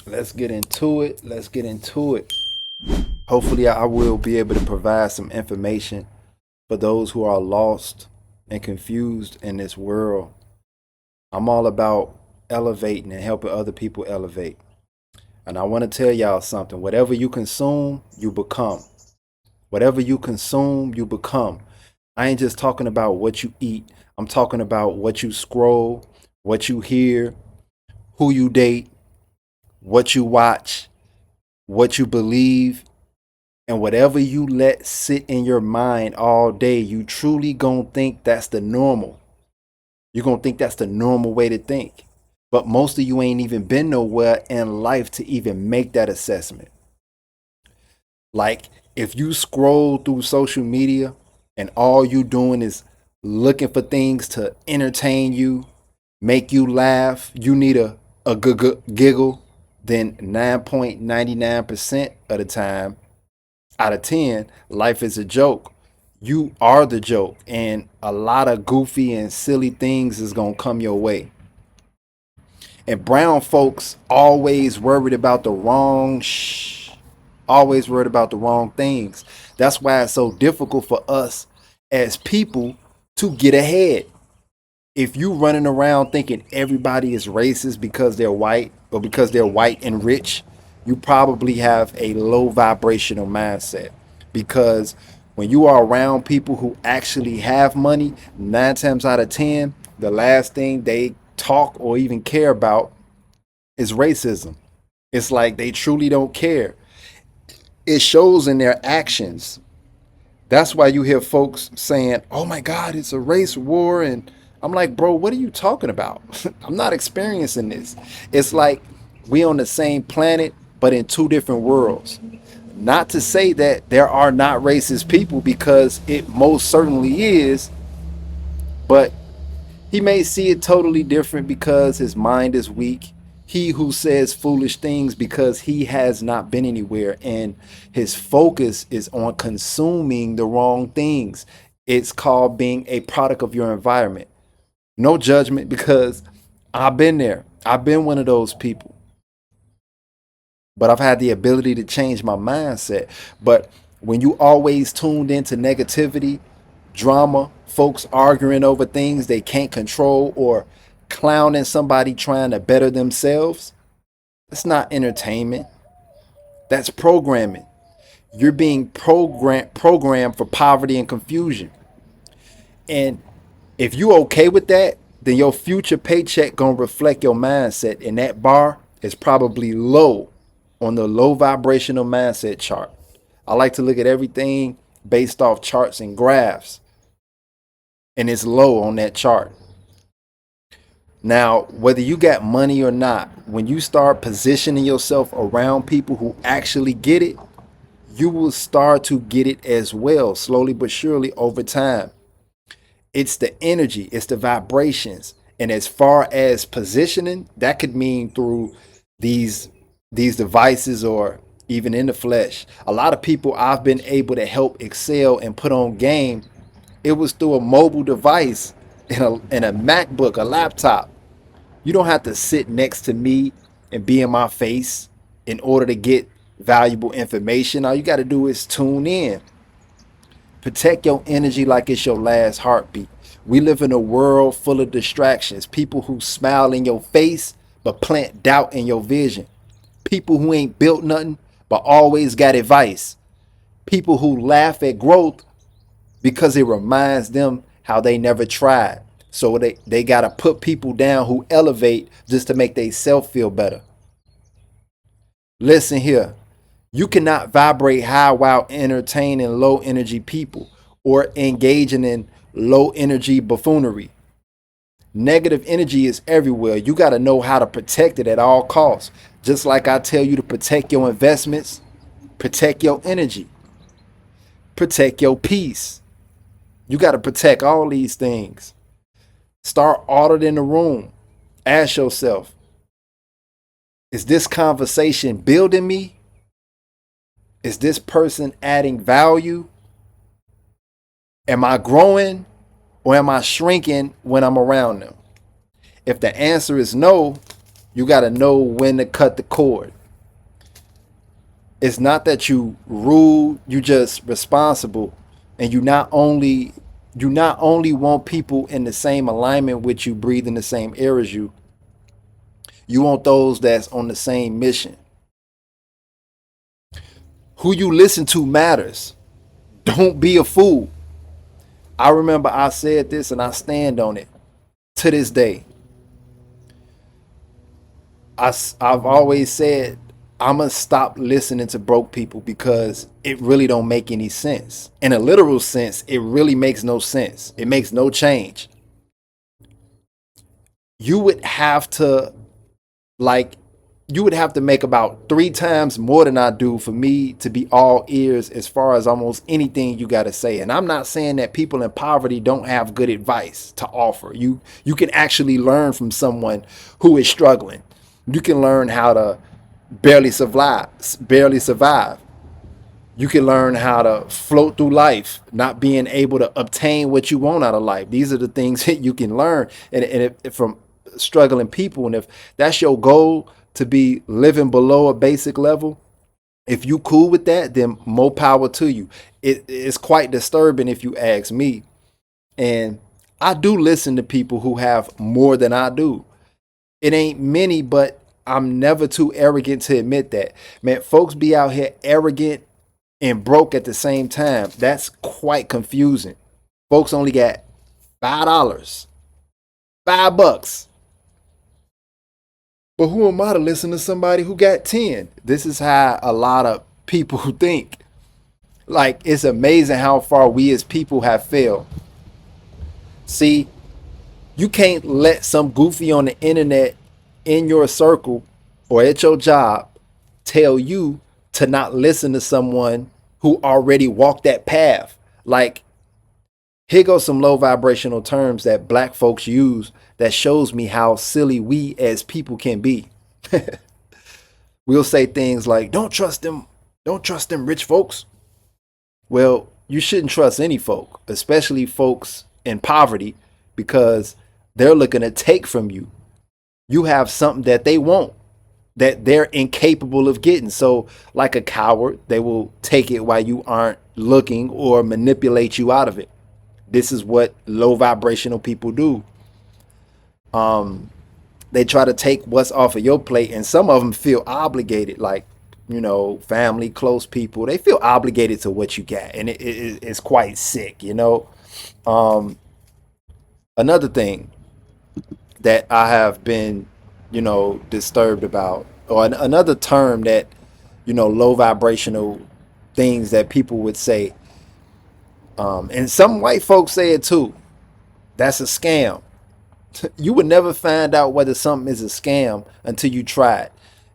Let's get into it. Let's get into it. Hopefully, I will be able to provide some information for those who are lost and confused in this world. I'm all about elevating and helping other people elevate. And I want to tell y'all something. Whatever you consume, you become. Whatever you consume, you become. I ain't just talking about what you eat. I'm talking about what you scroll, what you hear, who you date, what you watch, what you believe, and whatever you let sit in your mind all day, you truly gonna think that's the normal. You're gonna think that's the normal way to think. But most of you ain't even been nowhere in life to even make that assessment. Like if you scroll through social media and all you doing is looking for things to entertain you, make you laugh, you need a giggle, then 9.99% of the time out of 10, life is a joke. You are the joke, and a lot of goofy and silly things is going to come your way. And brown folks always worried about the wrong always worried about the wrong things. That's why it's so difficult for us as people to get ahead. If you running around thinking everybody is racist because they're white or because they're white and rich, you probably have a low vibrational mindset. Because when you are around people who actually have money, 9 times out of 10, the last thing they talk or even care about is racism. It's like they truly don't care. It shows in their actions. That's why you hear folks saying, "Oh my God, it's a race war." And I'm like, bro, what are you talking about? I'm not experiencing this. It's like we on the same planet, but in two different worlds. Not to say that there are not racist people, because it most certainly is, but he may see it totally different because his mind is weak. He who says foolish things because he has not been anywhere and his focus is on consuming the wrong things. It's called being a product of your environment. No judgment, because I've been there. I've been one of those people, but I've had the ability to change my mindset. But when you always tuned into negativity, drama, folks arguing over things they can't control, or clowning somebody trying to better themselves, it's not entertainment. That's programming. You're being programmed for poverty and confusion. And if you okay with that, then your future paycheck gonna reflect your mindset. And that bar is probably low on the low vibrational mindset chart. I like to look at everything based off charts and graphs, and it's low on that chart. Now, whether you got money or not, when you start positioning yourself around people who actually get it, you will start to get it as well, slowly but surely over time. It's the energy, it's the vibrations. And as far as positioning, that could mean through these these devices or even in the flesh. A lot of people I've been able to help excel and put on game, it was through a mobile device, in a MacBook, a laptop. You don't have to sit next to me and be in my face in order to get valuable information. All you got to do is tune in. Protect your energy like it's your last heartbeat. We live in a world full of distractions. People who smile in your face but plant doubt in your vision. People who ain't built nothing but always got advice. People who laugh at growth because it reminds them how they never tried. So they got to put people down who elevate just to make they self feel better. Listen here. You cannot vibrate high while entertaining low energy people or engaging in low energy buffoonery. Negative energy is everywhere. You got to know how to protect it at all costs. Just like I tell you to protect your investments, protect your energy, protect your peace. You got to protect all these things. Start auditing the room. Ask yourself, is this conversation building me? Is this person adding value? Am I growing or am I shrinking when I'm around them? If the answer is no, You got to know when to cut the cord. It's not that you rude, you just responsible. And you not only want people in the same alignment with you, breathing the same air as you. You want those that's on the same mission. Who you listen to matters. Don't be a fool. I remember I said this and I stand on it to this day. I've always said I'm going to stop listening to broke people because it really don't make any sense. In a literal sense, it really makes no sense. It makes no change. You would have to like you would have to make about 3 times more than I do for me to be all ears as far as almost anything you got to say. And I'm not saying that people in poverty don't have good advice to offer. You can actually learn from someone who is struggling. You can learn how to barely survive. You can learn how to float through life, not being able to obtain what you want out of life. These are the things that you can learn and if from struggling people. And if that's your goal, to be living below a basic level, if you cool with that, then more power to you. It's quite disturbing if you ask me. And I do listen to people who have more than I do. It ain't many, but I'm never too arrogant to admit that. Man, folks be out here arrogant and broke at the same time. That's quite confusing. Folks only got $5, $5. But who am I to listen to somebody who got 10? This is how a lot of people think. Like, it's amazing how far we as people have failed. See, you can't let some goofy on the internet in your circle or at your job tell you to not listen to someone who already walked that path. Like, here goes some low vibrational terms that black folks use that shows me how silly we as people can be. We'll say things like, don't trust them rich folks. Well, you shouldn't trust any folk, especially folks in poverty, because they're looking to take from you. You have something that they want that they're incapable of getting. So, like a coward, they will take it while you aren't looking or manipulate you out of it. This is what low vibrational people do. They try to take what's off of your plate, and some of them feel obligated, like, family, close people. They feel obligated to what you got, and it's quite sick, Another thing that I have been, disturbed about, or another term that, low vibrational things that people would say, and some white folks say it too. That's a scam. You would never find out whether something is a scam until you try it.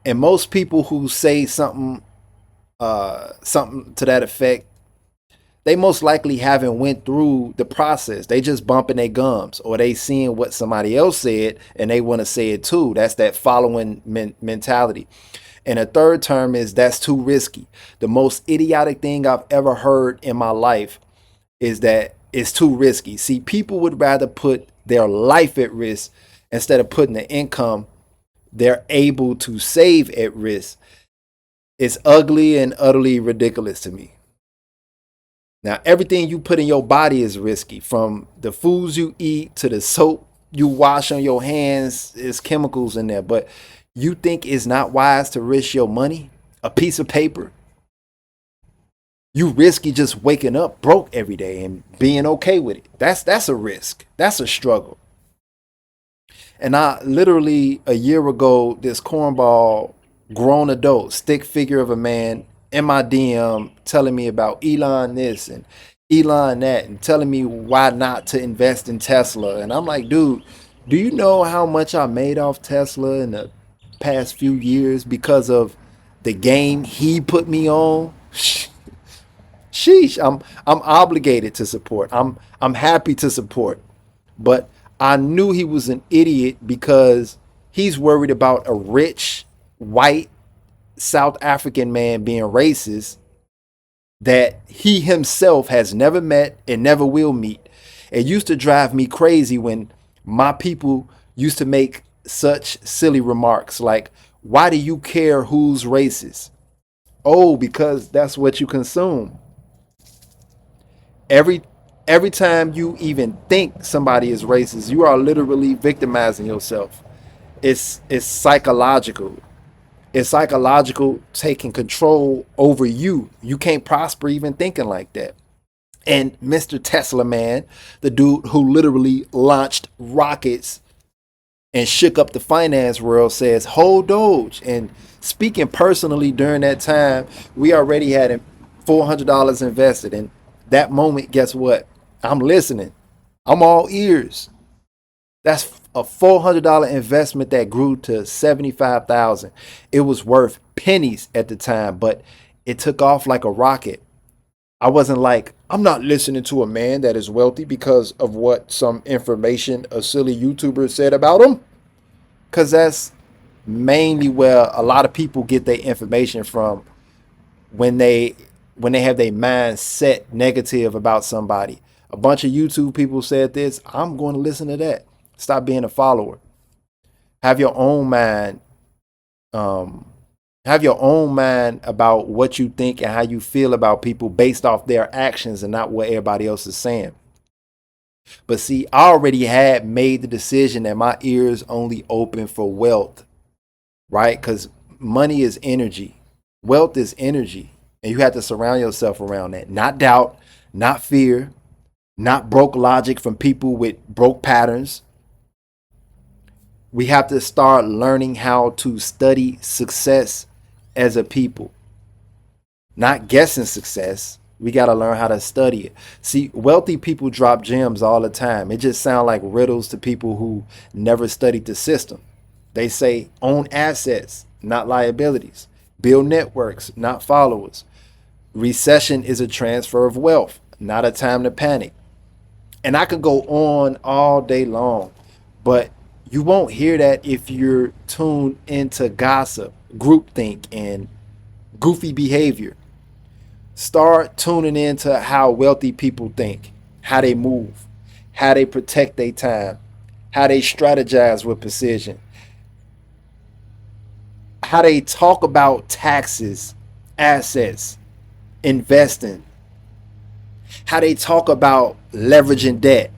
And most people who say something to that effect, they most likely haven't went through the process. They just bumping their gums, or they seeing what somebody else said and they want to say it too. That's that following mentality. And a third term is that's too risky. The most idiotic thing I've ever heard in my life is that it's too risky. See, people would rather put their life at risk instead of putting the income they're able to save at risk. It's ugly and utterly ridiculous to me. Now, everything you put in your body is risky, from the foods you eat to the soap you wash on your hands. There's chemicals in there. But you think it's not wise to risk your money, a piece of paper? You risky just waking up broke every day and being okay with it. That's a risk. That's a struggle. And I literally, a year ago, this cornball grown adult stick figure of a man in my DM telling me about Elon this and Elon that, and telling me why not to invest in Tesla. And I'm like, dude, do you know how much I made off Tesla in the past few years because of the game he put me on? Sheesh, I'm obligated to support. I'm happy to support. But I knew he was an idiot because he's worried about a rich white South African man being racist that he himself has never met and never will meet. It used to drive me crazy when my people used to make such silly remarks like, why do you care who's racist? Oh, because that's what you consume. Every every time you even think somebody is racist, you are literally victimizing yourself. It's psychological. It's psychological taking control over you. You can't prosper even thinking like that. And Mr. Tesla man, the dude who literally launched rockets and shook up the finance world, says, hold DOGE. And speaking personally during that time, we already had $400 invested. And that moment, guess what? I'm listening. I'm all ears. That's a $400 investment that grew to 75,000. It was worth pennies at the time, but it took off like a rocket. I wasn't like, I'm not listening to a man that is wealthy because of what some information a silly YouTuber said about him. Because that's mainly where a lot of people get their information from when they have their mind set negative about somebody. A bunch of YouTube people said this. I'm going to listen to that. Stop being a follower. Have your own mind. Have your own mind about what you think and how you feel about people based off their actions and not what everybody else is saying. But see, I already had made the decision that my ears only open for wealth, right? Because money is energy. Wealth is energy. And you have to surround yourself around that. Not doubt, not fear, not broke logic from people with broke patterns. We have to start learning how to study success as a people. Not guessing success. We got to learn how to study it. See, wealthy people drop gems all the time. It just sounds like riddles to people who never studied the system. They say own assets, not liabilities. Build networks, not followers. Recession is a transfer of wealth, not a time to panic. And I could go on all day long, but you won't hear that if you're tuned into gossip, groupthink, and goofy behavior. Start tuning into how wealthy people think, how they move, how they protect their time, how they strategize with precision, how they talk about taxes, assets, investing, how they talk about leveraging debt,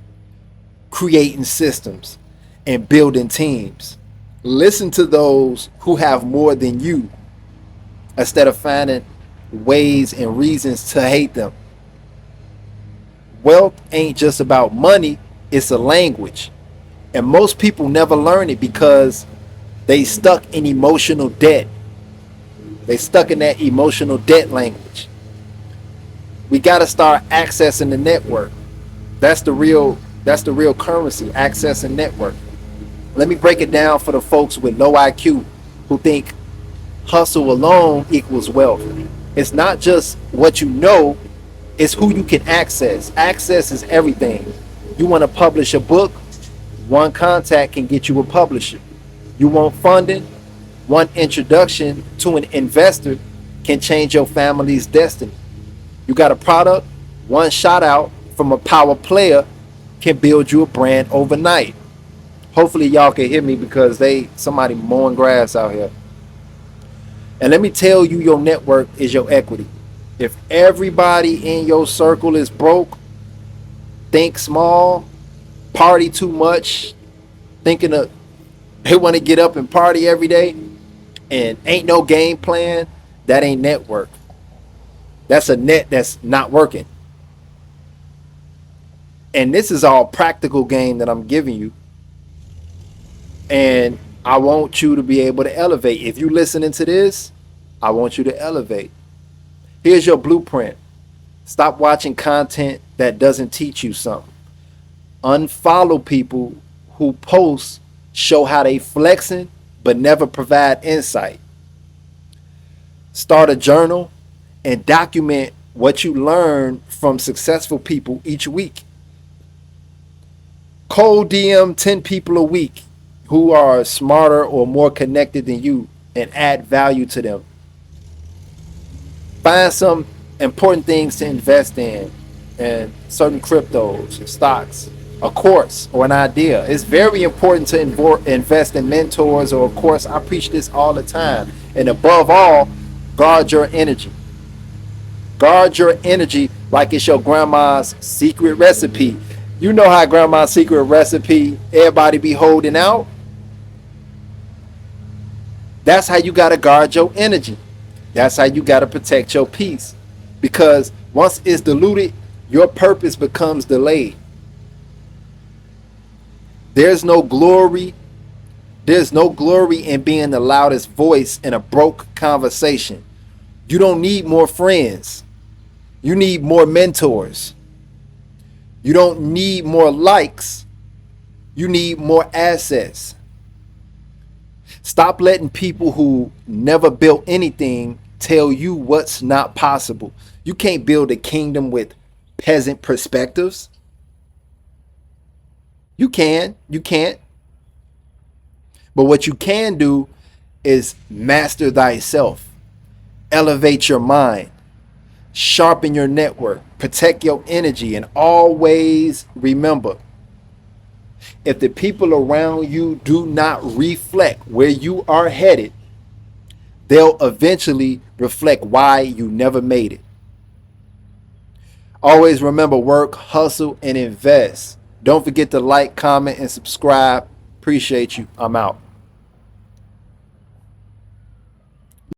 creating systems, and building teams. Listen to those who have more than you instead of finding ways and reasons to hate them. Wealth ain't just about money, it's a language. And most people never learn it because they stuck in emotional debt. They stuck in that emotional debt language. We got to start accessing the network. That's the real currency, accessing network. Let me break it down for the folks with low IQ who think hustle alone equals wealth. It's not just what you know, it's who you can access. Access is everything. You want to publish a book, one contact can get you a publisher. You want funding, one introduction to an investor can change your family's destiny. You got a product, one shout out from a power player can build you a brand overnight. Hopefully y'all can hear me because somebody mowing grass out here. And let me tell you, your network is your equity. If everybody in your circle is broke, think small, party too much, thinking they want to get up and party every day, and ain't no game plan, that ain't network. That's a net that's not working. And this is all practical game that I'm giving you. And I want you to be able to elevate. If you're listening to this, I want you to elevate. Here's your blueprint. Stop watching content that doesn't teach you something. Unfollow people who post show how they flexing but never provide insight. Start a journal and document what you learn from successful people each week. Cold DM 10 people a week who are smarter or more connected than you and add value to them. Find some important things to invest in and certain cryptos, stocks. a course or an idea. It's very important to invest in mentors or a course. I preach this all the time. And above all, guard your energy. Guard your energy like it's your grandma's secret recipe. You know how grandma's secret recipe everybody be holding out? That's how you got to guard your energy. That's how you got to protect your peace. Because once it's diluted, your purpose becomes delayed. There's no glory. There's no glory in being the loudest voice in a broke conversation. You don't need more friends. You need more mentors. You don't need more likes. You need more assets. Stop letting people who never built anything tell you what's not possible. You can't build a kingdom with peasant perspectives. You can't. But what you can do is master thyself, elevate your mind, sharpen your network, protect your energy, and always remember, if the people around you do not reflect where you are headed, they'll eventually reflect why you never made it. Always remember, work, hustle, and invest. Don't forget to like, comment, and subscribe. Appreciate you. I'm out.